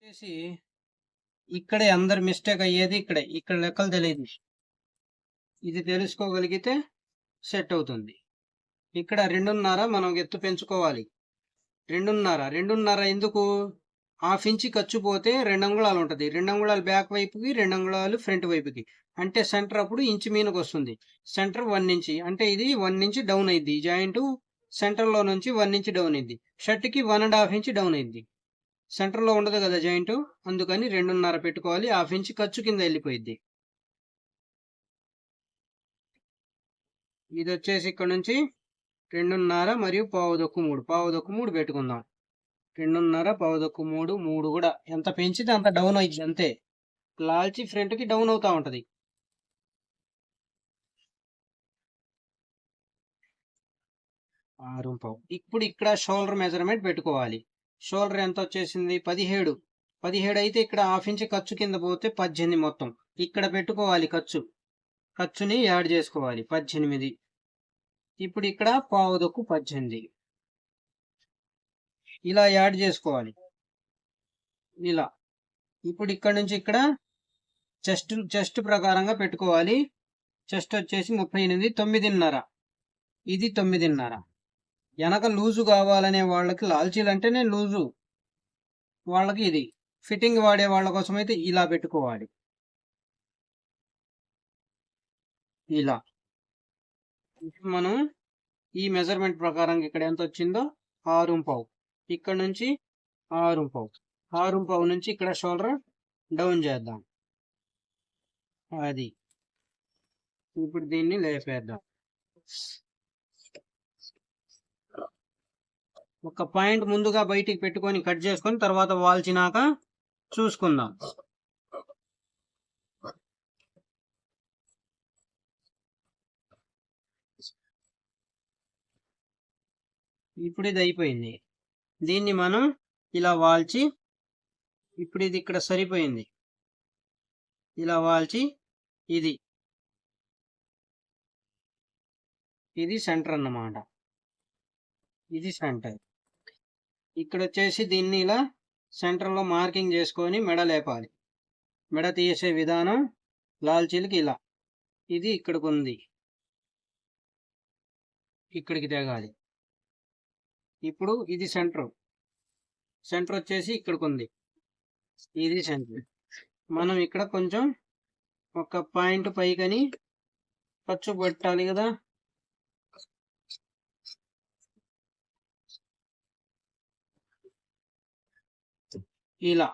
వచ్చేసి ఇక్కడే అందరు మిస్టేక్ అయ్యేది ఇక్కడే. ఇక్కడ లెక్కలు తెలియదు. ఇది తెలుసుకోగలిగితే సెట్ అవుతుంది. ఇక్కడ 2.5 మనం ఎత్తు పెంచుకోవాలి. 2.5 ఎందుకు? హాఫ్ ఇంచి ఖర్చు పోతే 2 అంగుళాలు ఉంటుంది. 2 అంగుళాలు బ్యాక్ వైపుకి, 2 అంగుళాలు ఫ్రంట్ వైపుకి. అంటే సెంటర్ అప్పుడు ఇంచు మీనకు వస్తుంది. సెంటర్ 1 ఇంచి అంటే ఇది 1 ఇంచి డౌన్ అయింది. జాయింట్ సెంటర్ లో నుంచి 1 ఇంచి డౌన్ అయింది. షర్ట్ కి 1.5 ఇంచి డౌన్ అయింది. సెంటర్ లో ఉండదు కదా జాయింట్, అందుకని 2.5 పెట్టుకోవాలి. హాఫ్ ఇంచి ఖర్చు కింద వెళ్ళిపోయింది. ఇది వచ్చేసి ఇక్కడ నుంచి 2.5 మరియు 3/4. 3/4 పెట్టుకుందాం. 2.5 3/4 3 కూడా ఎంత పెంచితే అంత డౌన్ అయింది అంతే. లాల్చి ఫ్రంట్ కి డౌన్ అవుతా ఉంటది. 6.5. ఇప్పుడు ఇక్కడ షోల్డర్ మెజర్మెంట్ పెట్టుకోవాలి. షోల్డర్ ఎంత వచ్చేసింది? 17. 17 అయితే ఇక్కడ హాఫ్ ఇంచ్ ఖర్చు కింద పోతే 18 మొత్తం. ఇక్కడ పెట్టుకోవాలి ఖర్చుని యాడ్ చేసుకోవాలి 18. ఇప్పుడు ఇక్కడ 18 ఇలా యాడ్ చేసుకోవాలి. ఇలా ఇప్పుడు ఇక్కడ నుంచి ఇక్కడ చెస్ట్ ప్రకారంగా పెట్టుకోవాలి. చెస్ట్ వచ్చేసి 38, 9.5. ఇది 9.5. వెనక లూజు కావాలనే వాళ్ళకి లాల్చీలు అంటేనే లూజు, వాళ్ళకి ఇది ఫిట్టింగ్ వాడే వాళ్ళ కోసం అయితే ఇలా పెట్టుకోవాలి. ఇలా మనం ఈ మెజర్మెంట్ ప్రకారం ఇక్కడ ఎంత వచ్చిందో 6.5. ఇక్కడ నుంచి 6.5. 6.5 నుంచి ఇక్కడ షోల్డర్ డౌన్ చేద్దాం. అది ఇప్పుడు దీన్ని లేపేద్దాం. ఒక పాయింట్ ముందుగా బయటికి పెట్టుకొని కట్ చేసుకొని తర్వాత వాల్చినాక చూసుకుందాం. ఇప్పుడు ఇది అయిపోయింది. దీన్ని మనం ఇలా వాల్చి, ఇప్పుడు ఇది ఇక్కడ సరిపోయింది. ఇలా వాల్చి ఇది సెంటర్ అన్నమాట. ఇది సెంటర్. ఇక్కడ వచ్చేసి దీన్ని ఇలా సెంటర్లో మార్కింగ్ చేసుకొని మెడ లేపాలి. మెడ తీసే విధానం లాల్చీలకి ఇలా. ఇది ఇక్కడికి ఉంది, ఇక్కడికి తెగాలి. ఇప్పుడు ఇది సెంటర్ వచ్చేసి ఇక్కడికి ఉంది. ఇది సెంటర్. మనం ఇక్కడ కొంచెం ఒక పాయింట్ పైకని ఖర్చు పెట్టాలి కదా. ఇలా